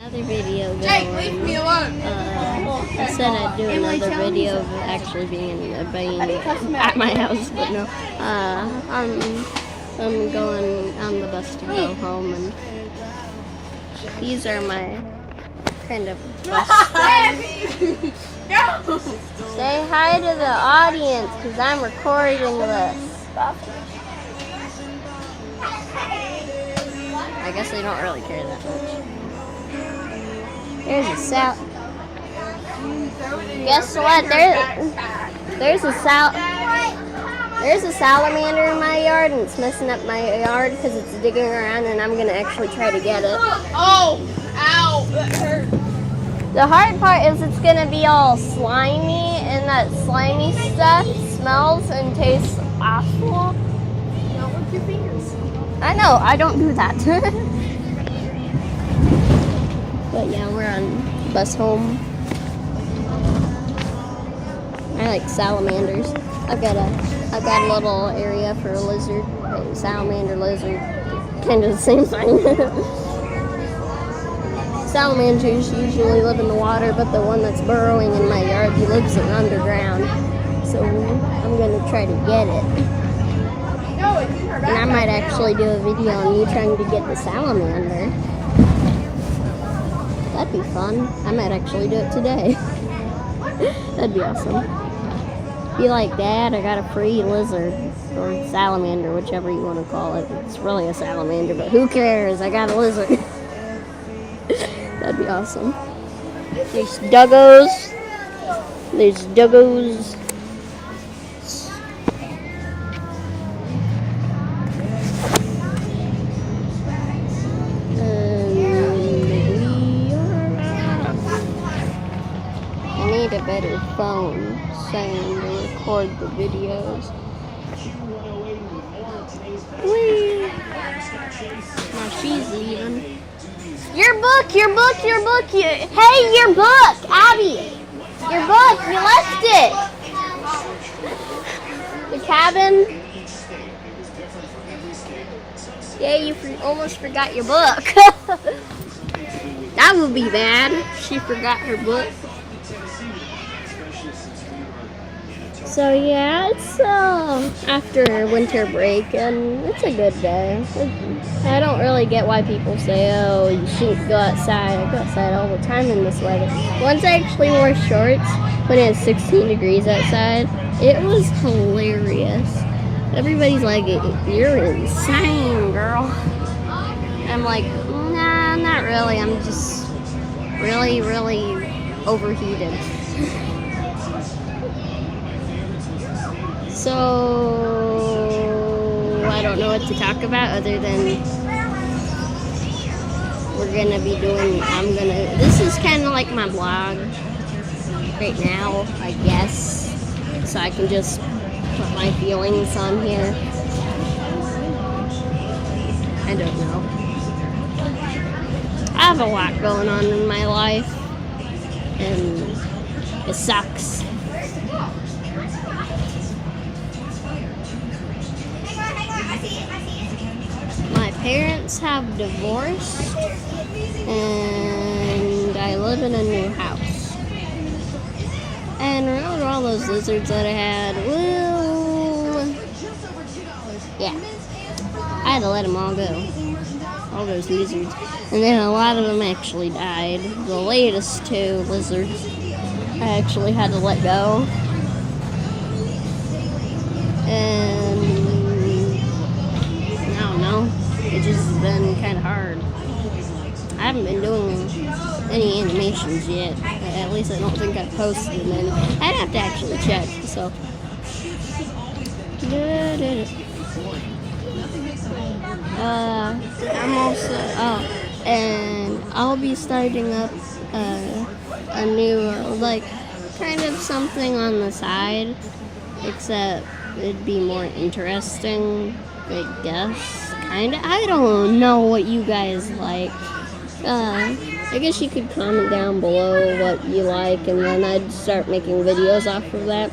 Another video going. Jake, leave me alone. I said I'd do another video of actually being at my house, but no. I'm going on the bus to go home, and these are my kind of bus friends. Say hi to the audience, because I'm recording this. I guess they don't really care that much. There's a Guess what? There's a salamander in my yard, and it's messing up my yard because it's digging around, and I'm gonna actually try to get it. Oh, ow, that hurt. The hard part is it's gonna be all slimy, and that slimy stuff smells and tastes awful. Don't lick your fingers. I know, I don't do that. But yeah, we're on bus home. I like salamanders. I've got a little area for a lizard, a salamander lizard, kind of the same thing. Salamanders usually live in the water, but the one that's burrowing in my yard, he lives underground. So I'm gonna try to get it. And I might actually do a video on me trying to get the salamander. That'd be fun. I might actually do it today. That'd be awesome. Be like, Dad, I got a free lizard. Or salamander, whichever you want to call it. It's really a salamander, but who cares? I got a lizard. That'd be awesome. There's doggos. There's doggos. A better phone saying to record the videos. Whee! Now she's leaving. Your book! Hey, your book! Abby! Your book! You left it! The cabin. Yeah, you almost forgot your book. That would be bad. She forgot her book. So yeah, it's after winter break, and it's a good day. I don't really get why people say, oh, you shouldn't go outside. I go outside all the time in this weather. Once I actually wore shorts when it was 16 degrees outside. It was hilarious. Everybody's like, you're insane, girl. I'm like, nah, not really. I'm just really, really overheated. So, I don't know what to talk about other than this is kind of like my blog right now, I guess. So I can just put my feelings on here. I don't know. I have a lot going on in my life, and it sucks. My parents have divorced, and I live in a new house. And remember all those lizards that I had? Well, yeah. I had to let them all go. All those lizards. And then a lot of them actually died. The latest 2 lizards I actually had to let go. And it's just been kind of hard. I haven't been doing any animations yet. At least I don't think I've posted them. I'd have to actually check. So, I'm also and I'll be starting up a new kind of something on the side, except it'd be more interesting, I guess. I don't know what you guys like. I guess you could comment down below what you like, and then I'd start making videos off of that.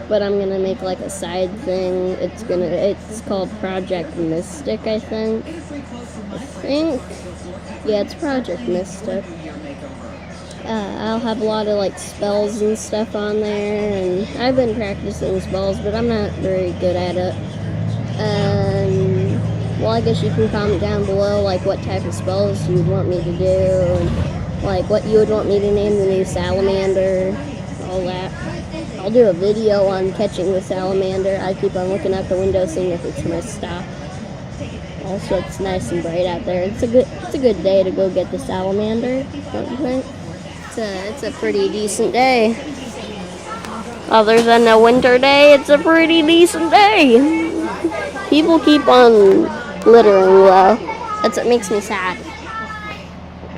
But I'm gonna make like a side thing. It's called Project Mystic, I think. Yeah, it's Project Mystic. I'll have a lot of like spells and stuff on there, and I've been practicing spells, but I'm not very good at it. Well, I guess you can comment down below like what type of spells you would want me to do, and like what you would want me to name the new salamander, all that. I'll do a video on catching the salamander. I keep on looking out the window seeing if it's gonna stop. Also, it's nice and bright out there. It's a good day to go get the salamander, don't you think? It's a pretty decent day. Other than a winter day, it's a pretty decent day. People keep on littering though. That's what makes me sad.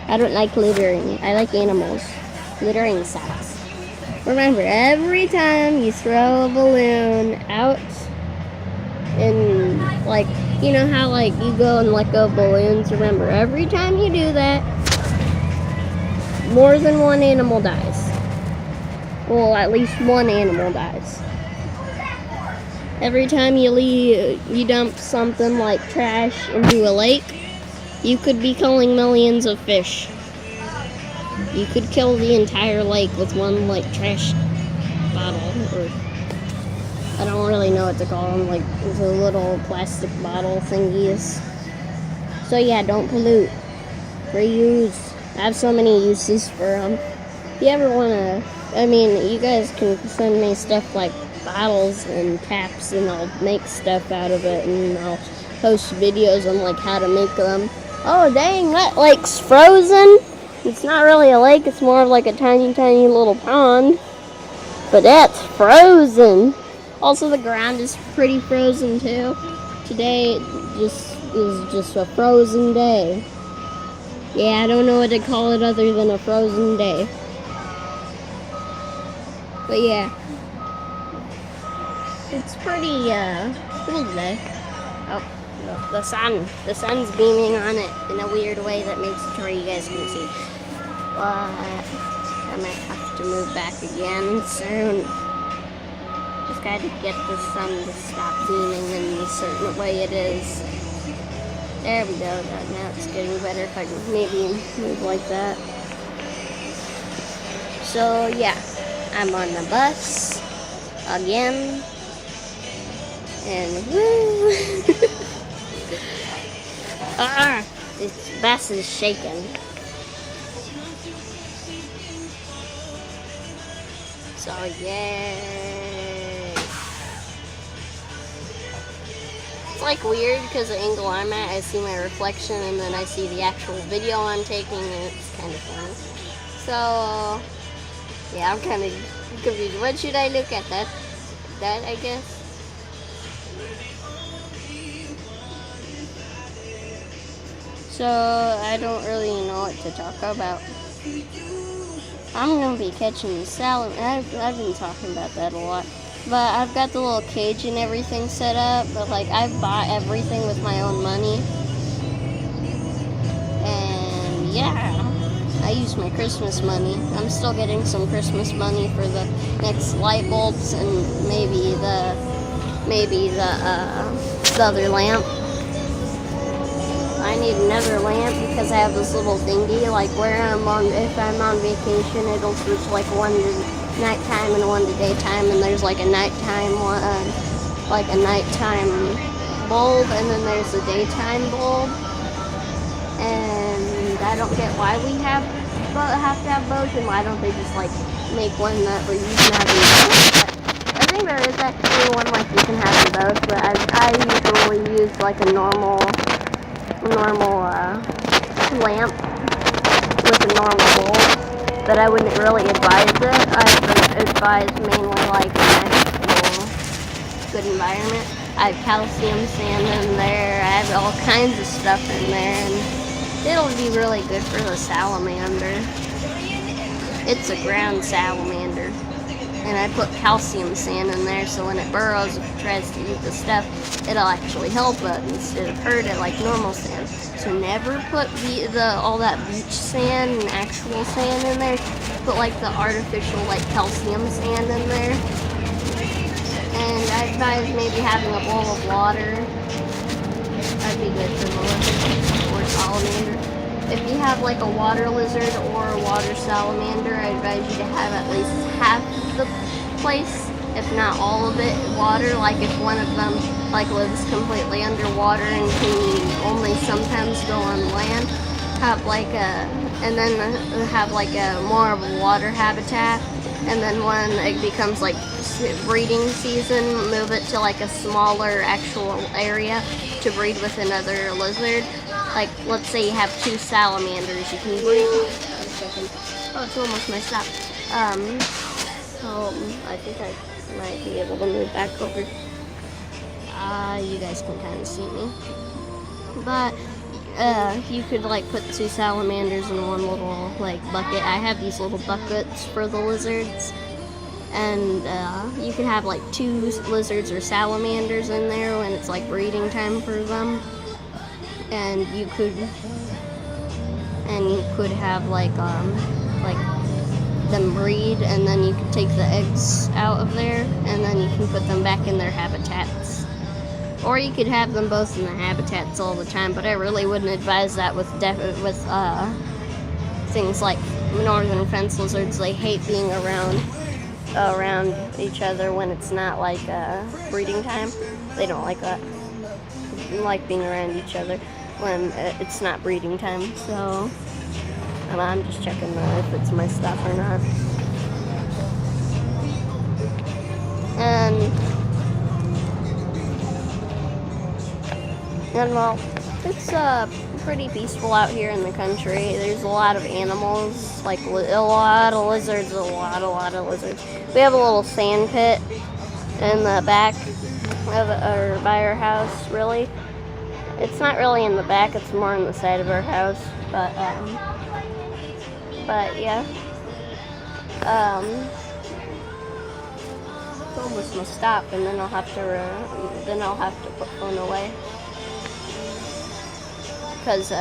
I don't like littering. I like animals. Littering sucks. Remember, every time you throw a balloon out in, like, you know how like you go and let go of balloons? Remember, every time you do that, more than one animal dies. Well, at least one animal dies. Every time you dump something like trash into a lake, you could be killing millions of fish. You could kill the entire lake with one like trash bottle, or I don't really know what to call them, like the little plastic bottle thingies. So yeah, don't pollute. Reuse. I have so many uses for them. If you ever wanna, I mean, you guys can send me stuff like bottles and taps, and I'll make stuff out of it, and I'll post videos on like how to make them. Oh dang, that lake's frozen. It's not really a lake, it's more of like a tiny little pond, but that's frozen. Also, the ground is pretty frozen too. Today is just a frozen day. Yeah, I don't know what to call it other than a frozen day. But yeah, it's pretty cool today. Oh, the sun's beaming on it in a weird way that makes it where you guys can see. But I might have to move back again soon. Just gotta get the sun to stop beaming in the certain way it is. There we go. Now it's getting better. If I can maybe move like that. So yeah, I'm on the bus again, and woo! This bus is shaking. So yay! It's like weird because the angle I'm at, I see my reflection, and then I see the actual video I'm taking, and it's kind of funny. So yeah, I'm kind of confused. What should I look at? That I guess. So I don't really know what to talk about. I'm gonna be catching salmon. I've been talking about that a lot. But I've got the little cage and everything set up. But like I bought everything with my own money. And yeah, I use my Christmas money. I'm still getting some Christmas money for the next light bulbs and maybe the other lamp. I need another lamp because I have this little thingy, like where if I'm on vacation, it'll switch like one to nighttime and one to daytime, and there's like a nighttime one, like a nighttime bulb, and then there's a daytime bulb. And I don't get why we have to have both, and why don't they just like make one that where you can have both. But I think there is actually one like you can have them both, but I usually use like a normal lamp with a normal bulb, but I wouldn't really advise it. I would advise mainly like a nice, good environment. I have calcium sand in there. I have all kinds of stuff in there, and it'll be really good for the salamander. It's a ground salamander. And I put calcium sand in there, so when it burrows, if it tries to eat the stuff, it'll actually help it instead of hurt it like normal sand. So never put all that beach sand and actual sand in there. Put like the artificial like calcium sand in there. And I advise maybe having a bowl of water. That'd be good for the salamander. if you have like a water lizard or a water salamander, I advise you to have at least half the place, if not all of it, water. Like if one of them like lives completely underwater and can only sometimes go on land, have like a, and then have like a more of a water habitat. And then when it becomes like breeding season, move it to like a smaller actual area to breed with another lizard. Like, let's say you have 2 salamanders, you can breed. Oh, it's almost messed up. So I think I might be able to move back over. You guys can kind of see me. But you could like put 2 salamanders in one little like bucket. I have these little buckets for the lizards, and you could have like 2 lizards or salamanders in there when it's like breeding time for them. And you could have like them breed, and then you can take the eggs out of there, and then you can put them back in their habitats. Or you could have them both in the habitats all the time, but I really wouldn't advise that with things like northern fence lizards. They hate being around each other when it's not like breeding time. They don't like that. They like being around each other when it's not breeding time. So, and I'm just checking if it's my stuff or not. And well, it's pretty peaceful out here in the country. There's a lot of animals, like a lot of lizards, a lot of lizards. We have a little sand pit in the back of or by our house. Really, it's not really in the back; it's more on the side of our house. But yeah, it's almost must stop, and then I'll have to put phone away. Because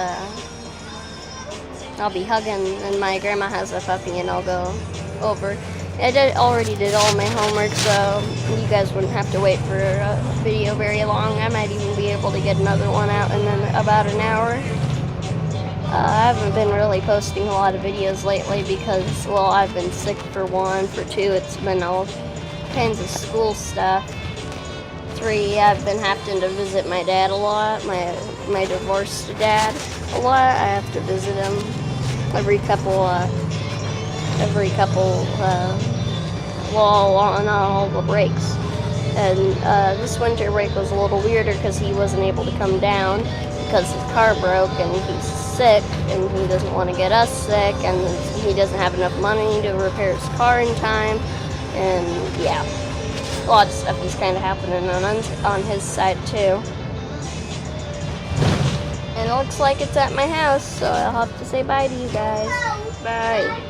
I'll be hugging, and my grandma has a puppy, and I'll go over. I already did all my homework, so you guys wouldn't have to wait for a video very long. I might even be able to get another one out in about an hour. I haven't been really posting a lot of videos lately because, well, I've been sick for 1, for 2, it's been all kinds of school stuff. 3, I've been having to visit my dad a lot, my divorced dad a lot. I have to visit him every couple, on all the breaks. And this winter break was a little weirder because he wasn't able to come down because his car broke, and he's sick, and he doesn't want to get us sick, and he doesn't have enough money to repair his car in time, and yeah. A lot of stuff is kind of happening on his side too. And it looks like it's at my house, so I'll have to say bye to you guys. Bye.